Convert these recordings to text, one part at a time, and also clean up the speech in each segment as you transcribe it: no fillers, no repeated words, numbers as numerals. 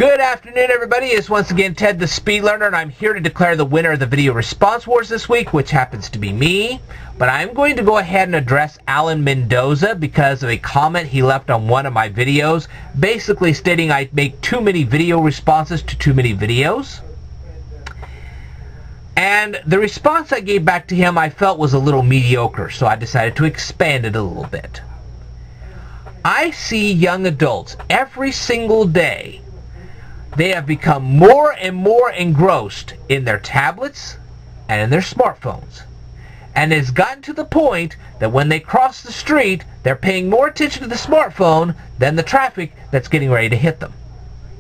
Good afternoon, everybody. It's once again Ted the Speed Learner, and I'm here to declare the winner of the Video Response Wars this week, which happens to be me. But I'm going to go ahead and address Alan Mendoza because of a comment he left on one of my videos, basically stating I make too many video responses to too many videos. And the response I gave back to him I felt was a little mediocre, so I decided to expand it a little bit. I see young adults every single day. They have become more and more engrossed in their tablets and in their smartphones. And it's gotten to the point that when they cross the street, they're paying more attention to the smartphone than the traffic that's getting ready to hit them.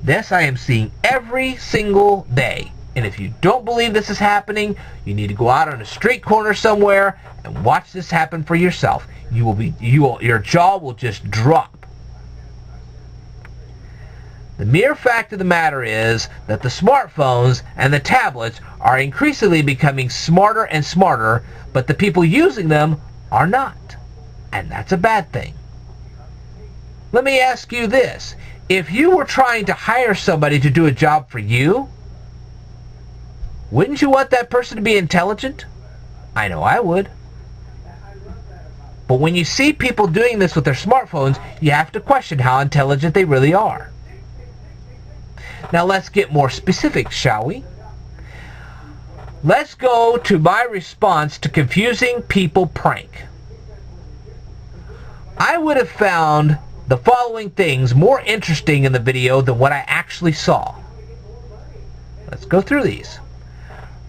This I am seeing every single day. And if you don't believe this is happening, you need to go out on a street corner somewhere and watch this happen for yourself. Your jaw will just drop. The mere fact of the matter is that the smartphones and the tablets are increasingly becoming smarter and smarter, but the people using them are not. And that's a bad thing. Let me ask you this. If you were trying to hire somebody to do a job for you, wouldn't you want that person to be intelligent? I know I would. But when you see people doing this with their smartphones, you have to question how intelligent they really are. Now let's get more specific, shall we? Let's go to my response to confusing people prank. I would have found the following things more interesting in the video than what I actually saw. Let's go through these.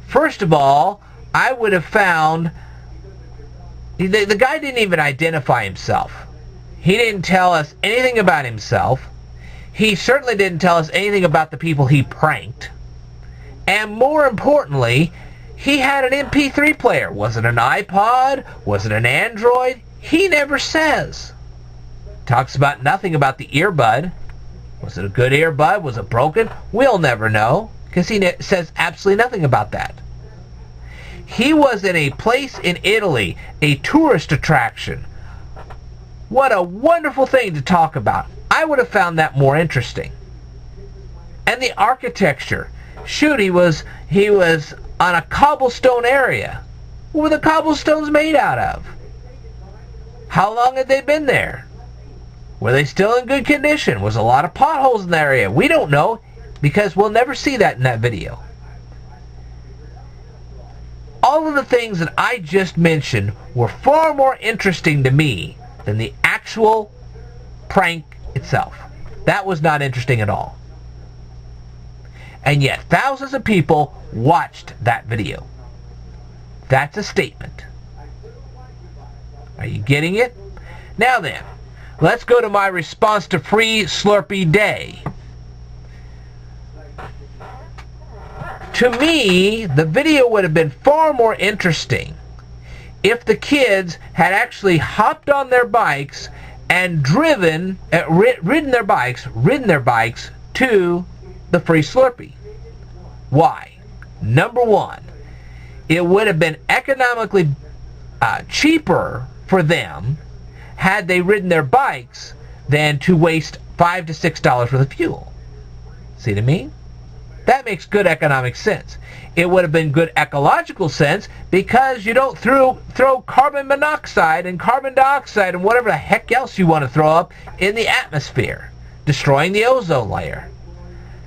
First of all, I would have found the guy didn't even identify himself. He didn't tell us anything about himself. He certainly didn't tell us anything about the people he pranked. And more importantly, he had an MP3 player. Was it an iPod? Was it an Android? He never says. Talks about nothing about the earbud. Was it a good earbud? Was it broken? We'll never know, because he says absolutely nothing about that. He was in a place in Italy, a tourist attraction. What a wonderful thing to talk about. I would have found that more interesting. And the architecture. Shoot, he was on a cobblestone area. What were the cobblestones made out of? How long had they been there? Were they still in good condition? Was a lot of potholes in that area? We don't know, because we'll never see that in that video. All of the things that I just mentioned were far more interesting to me than the actual prank itself. That was not interesting at all. And yet thousands of people watched that video. That's a statement. Are you getting it? Now then, let's go to my response to Free Slurpee Day. To me, the video would have been far more interesting if the kids had actually hopped on their bikes and ridden their bikes to the Free Slurpee. Why? Number one, it would have been economically cheaper for them had they ridden their bikes than to waste $5 to $6 worth of fuel. See what I mean? That makes good economic sense. It would have been good ecological sense because you don't throw carbon monoxide and carbon dioxide and whatever the heck else you want to throw up in the atmosphere, destroying the ozone layer.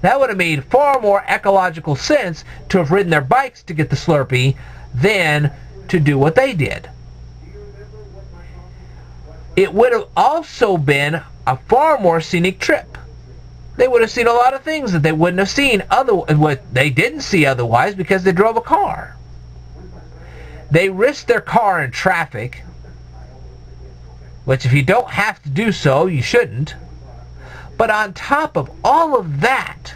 That would have made far more ecological sense to have ridden their bikes to get the Slurpee than to do what they did. It would have also been a far more scenic trip. They would have seen a lot of things that they wouldn't have seen what they didn't see otherwise because they drove a car. They risked their car in traffic, which if you don't have to do so, you shouldn't. But on top of all of that,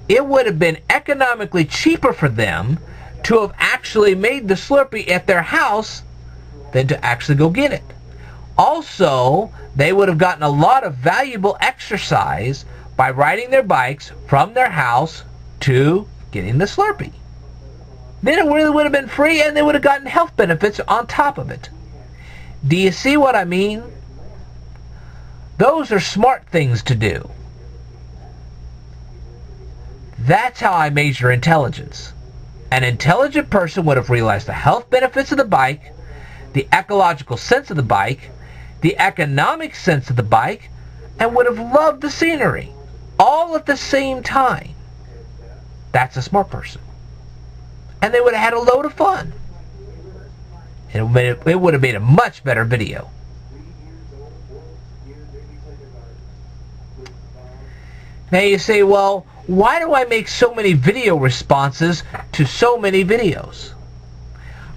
it would have been economically cheaper for them to have actually made the Slurpee at their house than to actually go get it. Also, they would have gotten a lot of valuable exercise by riding their bikes from their house to getting the Slurpee. Then it really would have been free, and they would have gotten health benefits on top of it. Do you see what I mean? Those are smart things to do. That's how I measure intelligence. An intelligent person would have realized the health benefits of the bike, the ecological sense of the bike, the economic sense of the bike, and would have loved the scenery, all at the same time. That's a smart person. And they would have had a load of fun. And it would have made a much better video. Now you say, well, why do I make so many video responses to so many videos?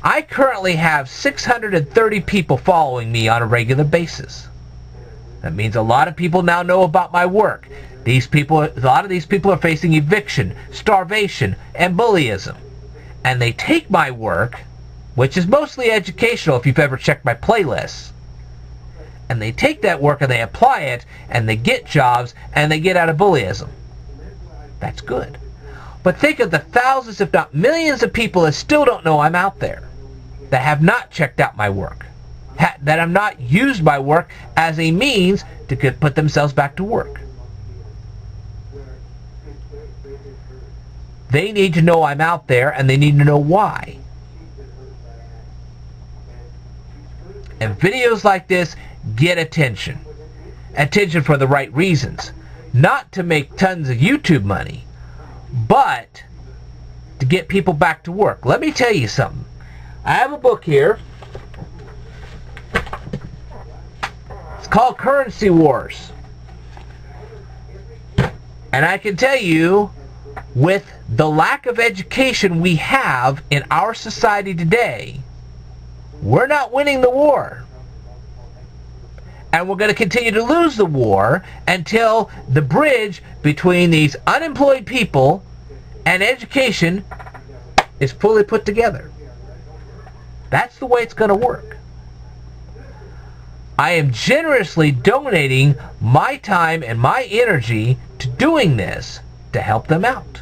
I currently have 630 people following me on a regular basis. That means a lot of people now know about my work. A lot of these people are facing eviction, starvation, and bullyism. And they take my work, which is mostly educational if you've ever checked my playlists, and they take that work and they apply it, and they get jobs, and they get out of bullyism. That's good. But think of the thousands, if not millions of people that still don't know I'm out there, that have not checked out my work, that have not used my work as a means to put themselves back to work. They need to know I'm out there, and they need to know why. And videos like this get attention. Attention for the right reasons. Not to make tons of YouTube money, but to get people back to work. Let me tell you something. I have a book here. It's called Currency Wars. And I can tell you, with the lack of education we have in our society today, we're not winning the war. And we're going to continue to lose the war until the bridge between these unemployed people and education is fully put together. That's the way it's going to work. I am generously donating my time and my energy to doing this to help them out.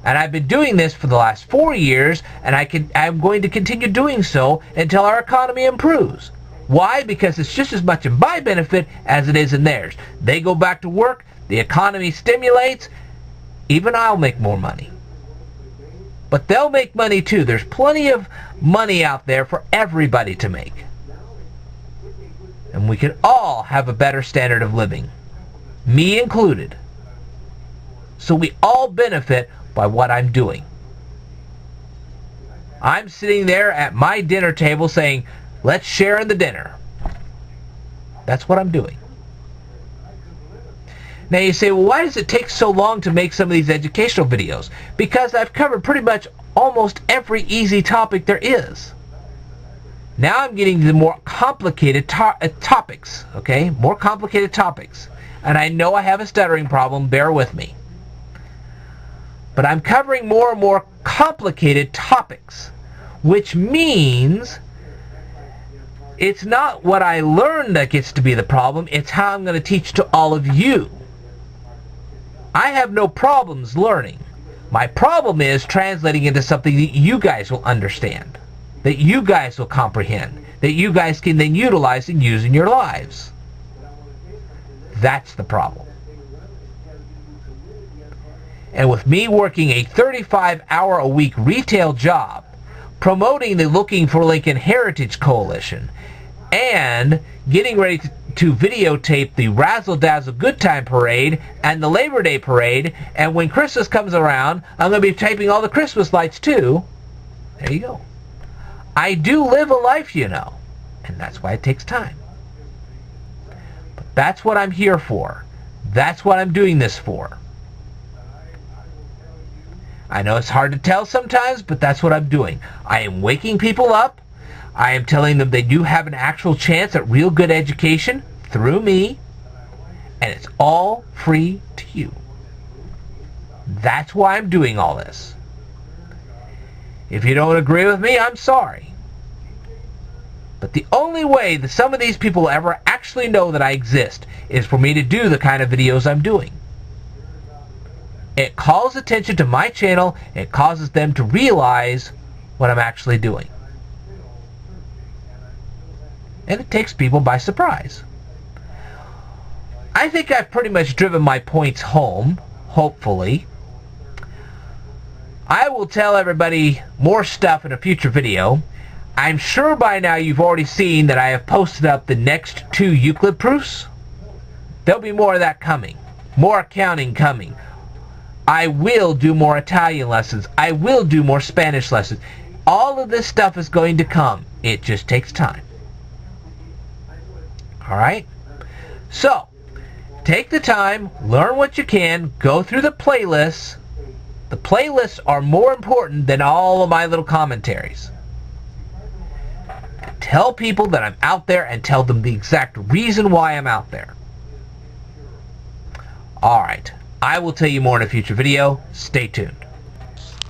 And I've been doing this for the last 4 years, and I'm going to continue doing so until our economy improves. Why? Because it's just as much in my benefit as it is in theirs. They go back to work, the economy stimulates, even I'll make more money. But they'll make money too. There's plenty of money out there for everybody to make. And we can all have a better standard of living, me included. So we all benefit by what I'm doing. I'm sitting there at my dinner table saying, let's share in the dinner. That's what I'm doing. Now you say, well, why does it take so long to make some of these educational videos? Because I've covered pretty much almost every easy topic there is. Now I'm getting to the more complicated topics, okay? More complicated topics. And I know I have a stuttering problem, bear with me. But I'm covering more and more complicated topics, which means it's not what I learned that gets to be the problem, it's how I'm going to teach to all of you. I have no problems learning. My problem is translating into something that you guys will understand, that you guys will comprehend, that you guys can then utilize and use in your lives. That's the problem. And with me working a 35-hour-a-week retail job, promoting the Looking for Lincoln Heritage Coalition, and getting ready to videotape the Razzle Dazzle Good Time Parade and the Labor Day Parade, and when Christmas comes around, I'm going to be taping all the Christmas lights too. There you go. I do live a life, you know, and that's why it takes time. But that's what I'm here for. That's what I'm doing this for. I know it's hard to tell sometimes, but that's what I'm doing. I am waking people up. I am telling them they do have an actual chance at real good education through me, and it's all free to you. That's why I'm doing all this. If you don't agree with me, I'm sorry. But the only way that some of these people will ever actually know that I exist is for me to do the kind of videos I'm doing. It calls attention to my channel. It causes them to realize what I'm actually doing. And it takes people by surprise. I think I've pretty much driven my points home, hopefully. I will tell everybody more stuff in a future video. I'm sure by now you've already seen that I have posted up the next 2 Euclid proofs. There'll be more of that coming. More accounting coming. I will do more Italian lessons. I will do more Spanish lessons. All of this stuff is going to come. It just takes time. Alright? So, take the time, learn what you can, go through the playlists. The playlists are more important than all of my little commentaries. Tell people that I'm out there and tell them the exact reason why I'm out there. Alright, I will tell you more in a future video. Stay tuned.